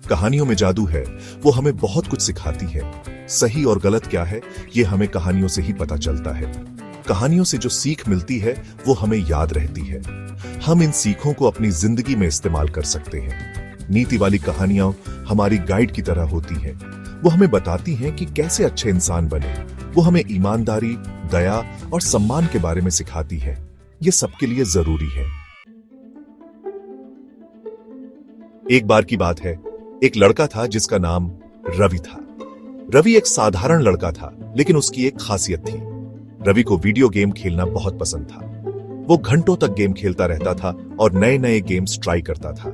कहानियों में जादू है, वो हमें बहुत कुछ सिखाती है। सही और गलत क्या है, ये हमें कहानियों से ही पता चलता है। कहानियों से जो सीख मिलती है, वो हमें याद रहती है। हम इन सीखों को अपनी जिंदगी में इस्तेमाल कर सकते हैं। नीति वाली कहानियां हमारी गाइड की तरह होती हैं। वो हमें बताती हैं कि कैसे अच्छे इंसान बने। वो हमें ईमानदारी, दया और सम्मान के बारे में सिखाती है। ये सबके लिए जरूरी है। एक बार की बात है, एक लड़का था जिसका नाम रवि था। रवि एक साधारण लड़का था, लेकिन उसकी एक खासियत थी। रवि को वीडियो गेम खेलना बहुत पसंद था। वो घंटों तक गेम खेलता रहता था और नए नए गेम्स ट्राई करता था।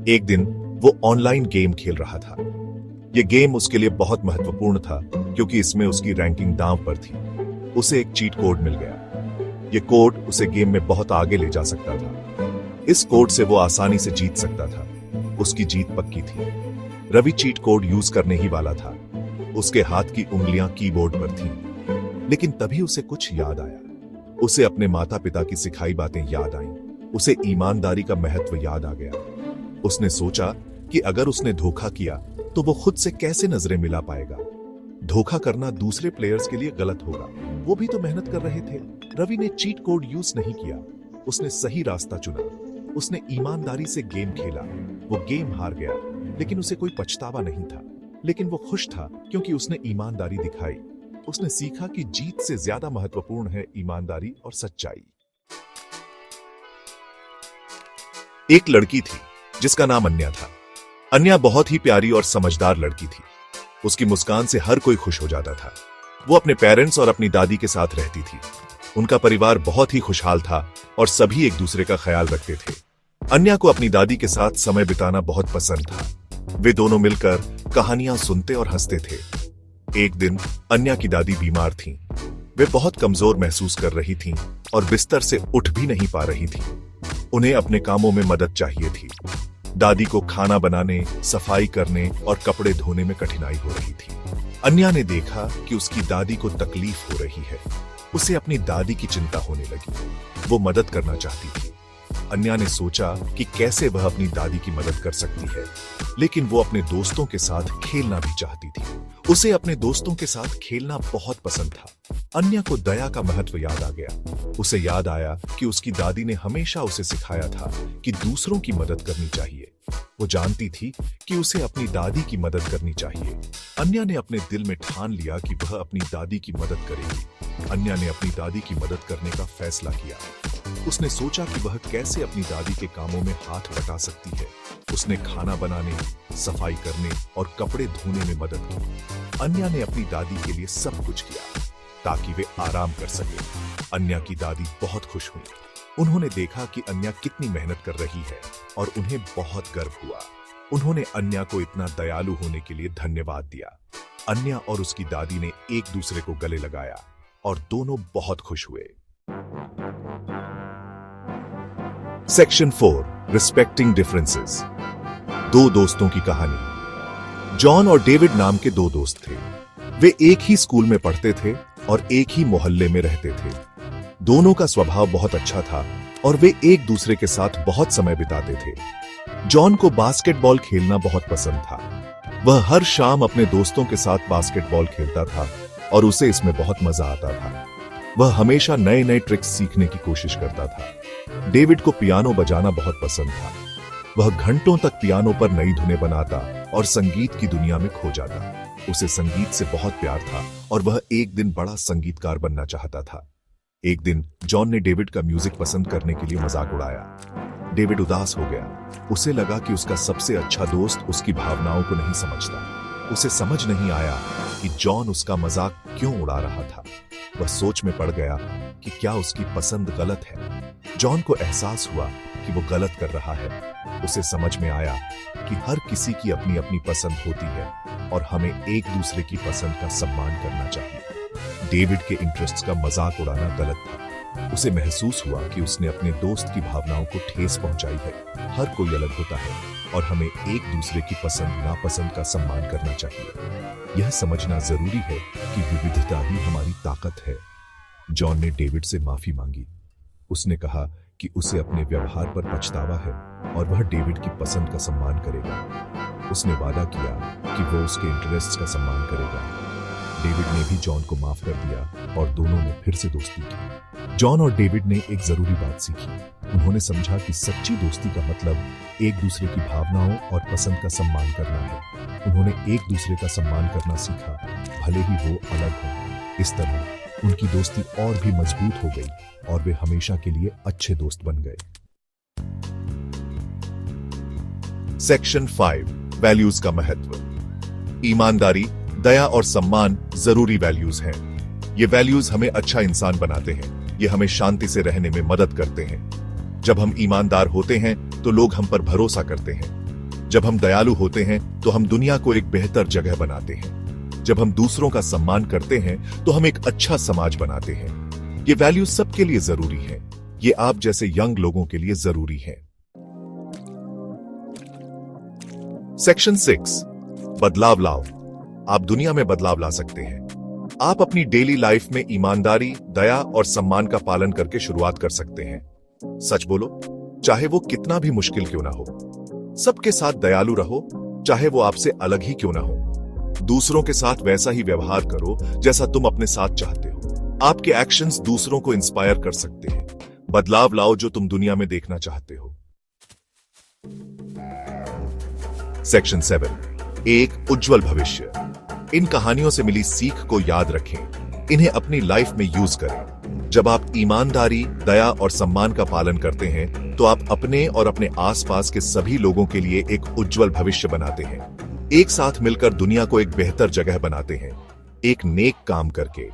एक दिन वो ऑनलाइन गेम खेल रहा था। यह गेम उसके लिए बहुत महत्वपूर्ण था, क्योंकि इसमें उसकी रैंकिंग दांव पर थी। उसे एक चीट कोड मिल गया। यह कोड उसे गेम में बहुत आगे ले जा सकता था। इस कोड से वो आसानी से जीत सकता था। उसकी जीत पक्की थी। रवि चीट कोड यूज करने ही वाला था। उसके हाथ की उंगलियां कीबोर्ड पर थीं। लेकिन तभी उसे कुछ याद आया। उसे अपने माता पिता की सिखाई बातें याद आईं। उसे ईमानदारी का महत्व याद आ गया। उसने सोचा कि अगर उसने धोखा किया तो वो खुद से कैसे नजरें मिला पाएगा। धोखा करना दूसरे प्लेयर्स के लिए गलत होगा। वो भी तो मेहनत कर रहे थे। रवि ने चीट कोड यूज नहीं किया। उसने सही रास्ता चुना। उसने ईमानदारी से गेम खेला। वो गेम हार गया, लेकिन उसे कोई पछतावा नहीं था। लेकिन वो खुश था, क्योंकि उसने ईमानदारी दिखाई। उसने सीखा कि जीत से ज्यादा महत्वपूर्ण है ईमानदारी और सच्चाई। एक लड़की थी जिसका नाम अन्या था। अन्या बहुत ही प्यारी और समझदार लड़की थी। उसकी मुस्कान से हर कोई खुश हो जाता था। वो अपने पेरेंट्स और अपनी दादी के साथ रहती थी। उनका परिवार बहुत ही खुशहाल था और सभी एक दूसरे का ख्याल रखते थे। अन्या को अपनी दादी के साथ समय बिताना बहुत पसंद था। वे दोनों मिलकर कहानियां सुनते और हंसते थे। एक दिन अन्या की दादी बीमार थीं। वे बहुत कमजोर महसूस कर रही थीं और बिस्तर से उठ भी नहीं पा रही थीं। उन्हें अपने कामों में मदद चाहिए थी। दादी को खाना बनाने, सफाई करने और कपड़े धोने में कठिनाई हो रही थी। अन्या ने देखा कि उसकी दादी को तकलीफ हो रही है। उसे अपनी दादी की चिंता होने लगी। वो मदद करना चाहती थी। अन्या ने सोचा कि कैसे वह अपनी दादी की मदद कर सकती है, लेकिन वो अपने दोस्तों के साथ खेलना भी चाहती थी। उसे अपने दोस्तों के साथ खेलना बहुत पसंद था। अन्या को दया का महत्व याद आ गया। उसे याद आया कि उसकी दादी ने हमेशा उसे सिखाया था कि दूसरों की मदद करनी चाहिए। वो जानती थी कि उसे अपनी दादी की मदद करनी चाहिए। अन्या ने अपने दिल में ठान लिया कि वह अपनी दादी की मदद करेगी। अन्या ने अपनी दादी की मदद करने का फैसला किया। उसने सोचा कि वह कैसे अपनी दादी के कामों में हाथ बटा सकती है। उसने खाना बनाने, सफाई करने और कपड़े धोने में मदद की। अन्या ने अपनी दादी के लिए सब कुछ किया ताकि वे आराम कर सके। अन्या की दादी बहुत खुश हुई। उन्होंने देखा कि अन्या कितनी मेहनत कर रही है और उन्हें बहुत गर्व हुआ। उन्होंने अन्या को इतना दयालु होने के लिए धन्यवाद दिया। अन्या और उसकी दादी ने एक दूसरे को गले लगाया और दोनों बहुत खुश हुए। Section 4, respecting differences. दो दोस्तों की कहानी। जॉन और डेविड नाम के दो दोस्त थे। वे एक ही स्कूल में पढ़ते थे और एक ही मोहल्ले में रहते थे। दोनों का स्वभाव बहुत अच्छा था और वे एक दूसरे के साथ बहुत समय बिताते थे। जॉन को बास्केटबॉल खेलना बहुत पसंद था। वह हर शाम अपने दोस्तों के साथ बास्केटबॉल खेलता था और उसे इसमें बहुत मजा आता था। वह हमेशा नए नए ट्रिक्स सीखने की कोशिश करता था। डेविड को पियानो बजाना बहुत पसंद था। वह घंटों तक पियानो पर नई धुनें बनाता और संगीत की दुनिया में खो जाता। उसे संगीत से बहुत प्यार था और वह एक दिन बड़ा संगीतकार बनना चाहता था। एक दिन जॉन ने डेविड का म्यूजिक पसंद करने के लिए मजाक उड़ाया। डेविड उदास हो गया। उसे लगा कि उसका सबसे अच्छा दोस्त उसकी भावनाओं को नहीं समझता। उसे समझ नहीं आया कि जॉन उसका मजाक क्यों उड़ा रहा था। वह सोच में पड़ गया कि क्या उसकी पसंद गलत है। जॉन को एहसास हुआ कि वो गलत कर रहा है। उसे समझ में आया कि हर किसी की अपनी अपनी पसंद होती है और हमें एक दूसरे की पसंद का सम्मान करना चाहिए। डेविड के इंटरेस्ट्स का मजाक उड़ाना गलत था। उसे महसूस हुआ कि उसने अपने दोस्त की भावनाओं को ठेस पहुंचाई है। हर कोई अलग होता है और हमें एक दूसरे की पसंद नापसंद का सम्मान करना चाहिए। यह समझना जरूरी है कि विविधता ही हमारी ताकत है। जॉन ने डेविड से माफी मांगी। उसने कहा कि उसे अपने व्यवहार पर पछतावा है और वह डेविड की पसंद का सम्मान करेगा। उसने वादा किया कि वो उसके इंटरेस्ट्स का सम्मान करेगा। डेविड ने भी जॉन को माफ कर दिया और दोनों ने फिर से दोस्ती की। जॉन और डेविड ने एक जरूरी बात सीखी। उन्होंने समझा कि सच्ची दोस्ती का मतलब एक दूसरे की भावनाओं और पसंद का सम्मान करना है। उन्होंने एक दूसरे का सम्मान करना सीखा, भले ही वो अलग हों। इस तरह उनकी दोस्ती और भी मजबूत हो गई और वे हमेशा के लिए अच्छे दोस्त बन गए। सेक्शन 5, वैल्यूज का महत्व। ईमानदारी, दया और सम्मान जरूरी वैल्यूज हैं। ये वैल्यूज हमें अच्छा इंसान बनाते हैं। ये हमें शांति से रहने में मदद करते हैं। जब हम ईमानदार होते हैं तो लोग हम पर भरोसा करते हैं। जब हम दयालु होते हैं तो हम दुनिया को एक बेहतर जगह बनाते हैं। जब हम दूसरों का सम्मान करते हैं तो हम एक अच्छा समाज बनाते हैं। ये वैल्यूज सबके लिए जरूरी है। ये आप जैसे यंग लोगों के लिए जरूरी है। सेक्शन 6, बदलाव लाओ। आप दुनिया में बदलाव ला सकते हैं। आप अपनी डेली लाइफ में ईमानदारी, दया और सम्मान का पालन करके शुरुआत कर सकते हैं। सच बोलो, चाहे वो कितना भी मुश्किल क्यों ना हो। सबके साथ दयालु रहो, चाहे वो आपसे अलग ही क्यों ना हो। दूसरों के साथ वैसा ही व्यवहार करो जैसा तुम अपने साथ चाहते हो। आपके एक्शंस दूसरों को इंस्पायर कर सकते हैं। बदलाव लाओ जो तुम दुनिया में देखना चाहते हो। सेक्शन 7, एक उज्जवल भविष्य। इन कहानियों से मिली सीख को याद रखें। इन्हें अपनी लाइफ में यूज करें। जब आप ईमानदारी, दया और सम्मान का पालन करते हैं तो आप अपने और अपने आसपास के सभी लोगों के लिए एक उज्जवल भविष्य बनाते हैं। एक साथ मिलकर दुनिया को एक बेहतर जगह बनाते हैं, एक नेक काम करके।